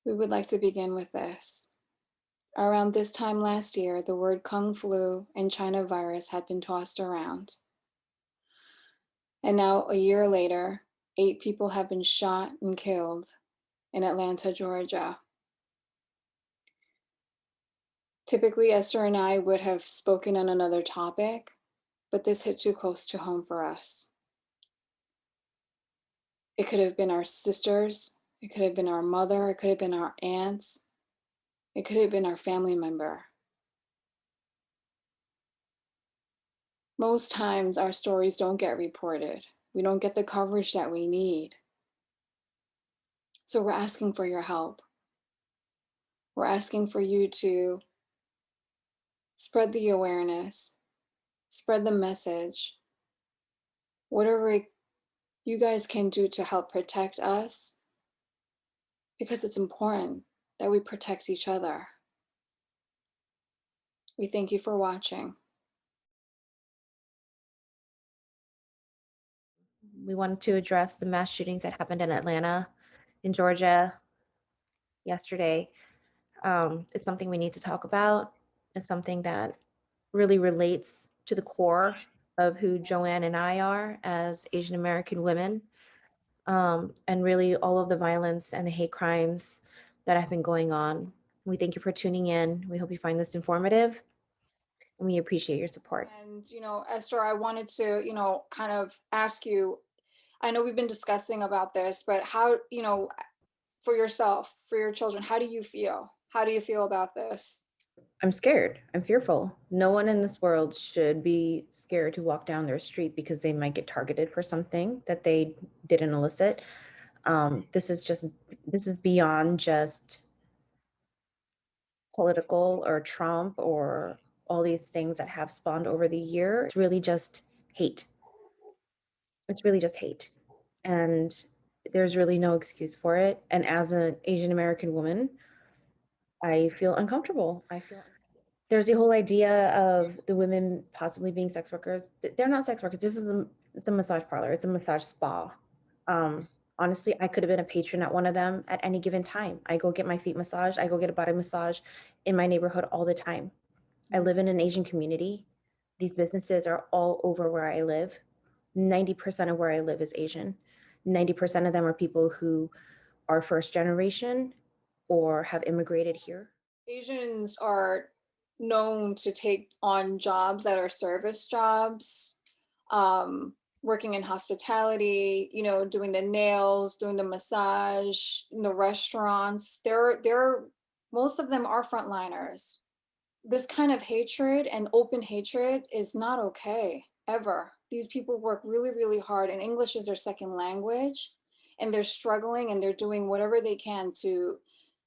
We would like to begin with this. Around this time last year, the word Kung flu and China virus had been tossed around. And now, a year later, 8 people have been shot and killed in Atlanta, Georgia. Typically, Esther and I would have spoken on another topic, but this hit too close to home for us. It could have been our sisters, it could have been our mother, it could have been our aunts, it could have been our family member. Most times, our stories don't get reported. We don't get the coverage that we need. So we're asking for your help. We're asking for you to spread the awareness, spread the message, whatever you guys can do to help protect us, because it's important that we protect each other. We thank you for watching. We wanted to address the mass shootings that happened in Atlanta, in Georgia yesterday. It's something we need to talk about. It's something that really relates to the core of who Joanne and I are as Asian American women, and really all of the violence and the hate crimes that have been going on. We thank you for tuning in. We hope you find this informative, and we appreciate your support. And, Esther, I wanted to, kind of ask you, I know we've been discussing about this, but how, for yourself, for your children, how do you feel? How do you feel about this? I'm scared. I'm fearful. No one in this world should be scared to walk down their street because they might get targeted for something that they didn't elicit. This is beyond just political or Trump or all these things that have spawned over the year. It's really just hate. It's really just hate. And there's really no excuse for it. And as an Asian American woman, I feel uncomfortable. There's the whole idea of the women possibly being sex workers. They're not sex workers. This is the massage parlor. It's a massage spa. Honestly, I could have been a patron at one of them at any given time. I go get my feet massaged. I go get a body massage in my neighborhood all the time. I live in an Asian community. These businesses are all over where I live. 90% of where I live is Asian. 90% of them are people who are first generation or have immigrated here. Asians are known to take on jobs that are service jobs, working in hospitality, doing the nails, doing the massage, in the restaurants. Most of them are frontliners. This kind of hatred and open hatred is not okay, ever. These people work really, really hard, and English is their second language, and they're struggling and they're doing whatever they can to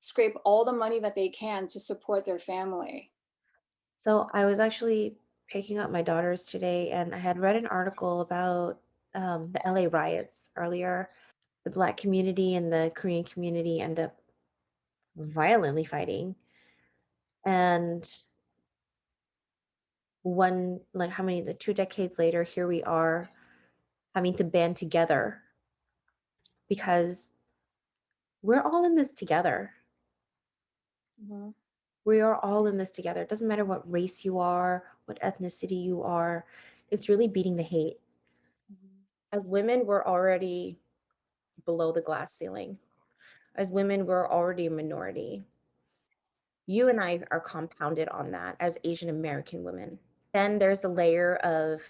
scrape all the money that they can to support their family. So I was actually picking up my daughters today, and I had read an article about the LA riots earlier. The Black community and the Korean community end up violently fighting. And how many, 2 decades later, here we are having to band together because we're all in this together. Mhm. We are all in this together. It doesn't matter what race you are, what ethnicity you are. It's really beating the hate. Mhm. As women, we're already below the glass ceiling. As women, we're already a minority. You and I are compounded on that as Asian American women. Then there's a layer of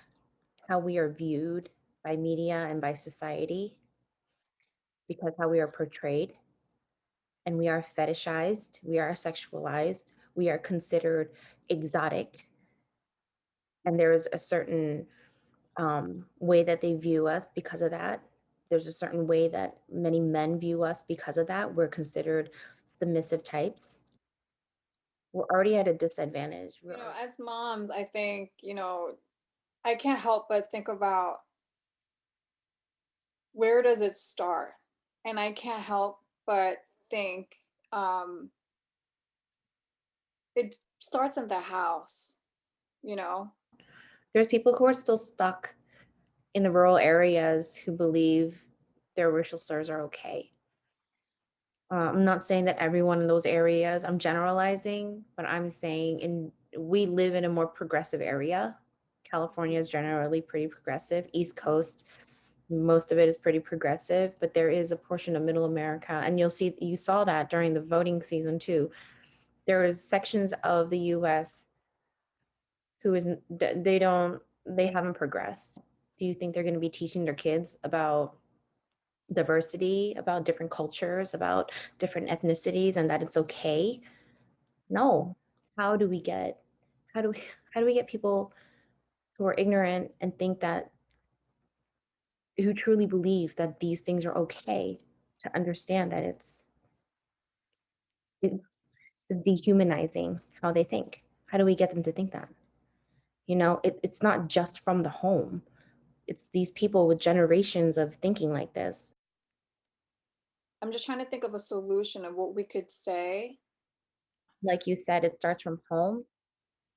how we are viewed by media and by society because how we are portrayed, and we are fetishized, we are sexualized, we are considered exotic, and there is a certain way that they view us because of that. There's a certain way that many men view us because of that. We're considered submissive types. We're already at a disadvantage. As moms, I think, I can't help but think about where does it start? And I can't help but think um, it starts in the house, you know? There's people who are still stuck in the rural areas who believe their racial slurs are okay. I'm not saying that everyone in those areas, I'm generalizing, but I'm saying we live in a more progressive area. California is generally pretty progressive. East Coast, most of it is pretty progressive, but there is a portion of middle America, and you saw that during the voting season too. There is sections of the US who isn't they haven't progressed. Do you think they're going to be teaching their kids about diversity, about different cultures, about different ethnicities, and that it's okay? No. How do we get how do we how do we get people who are ignorant and think that who truly believe that these things are okay to understand that it's dehumanizing how they think? How do we get them to think that? It's not just from the home. It's these people with generations of thinking like this. I'm just trying to think of a solution of what we could say. Like you said, it starts from home.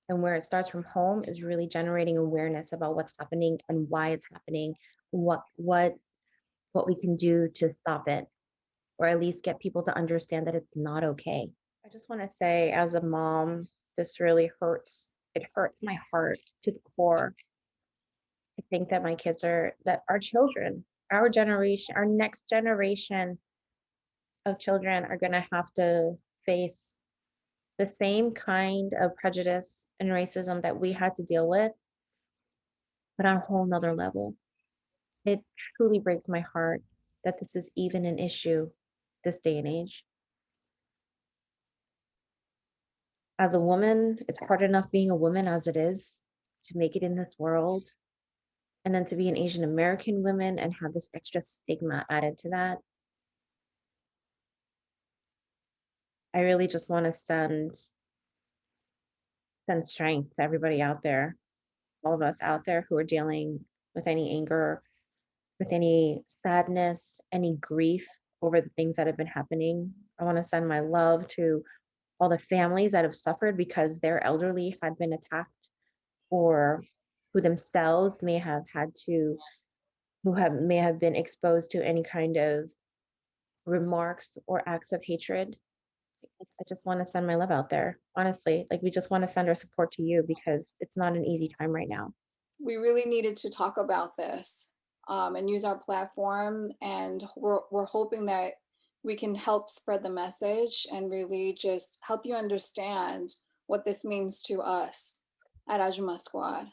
And where it starts from home is really generating awareness about what's happening and why it's happening, what what what we can do to stop it, or at least get people to understand that it's not okay. I just want to say, as a mom, this really hurts. It hurts my heart to the core. I think that that our children, our generation, our next generation of children are going to have to face the same kind of prejudice and racism that we had to deal with, but on a whole nother level. It truly breaks my heart that this is even an issue this day and age. As a woman, it's hard enough being a woman as it is to make it in this world. And then to be an Asian American woman and have this extra stigma added to that. I really just want to send strength to everybody out there, all of us out there who are dealing with any anger, with any sadness, any grief over the things that have been happening. I want to send my love to all the families that have suffered because their elderly had been attacked, or who themselves may have had to who have may have been exposed to any kind of remarks or acts of hatred. I just want to send my love out there. Honestly, like, we just want to send our support to you because it's not an easy time right now. We really needed to talk about this, and use our platform, and we're hoping that we can help spread the message and really just help you understand what this means to us at AJUMA SQUAD.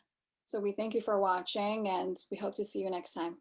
So we thank you for watching, and we hope to see you next time.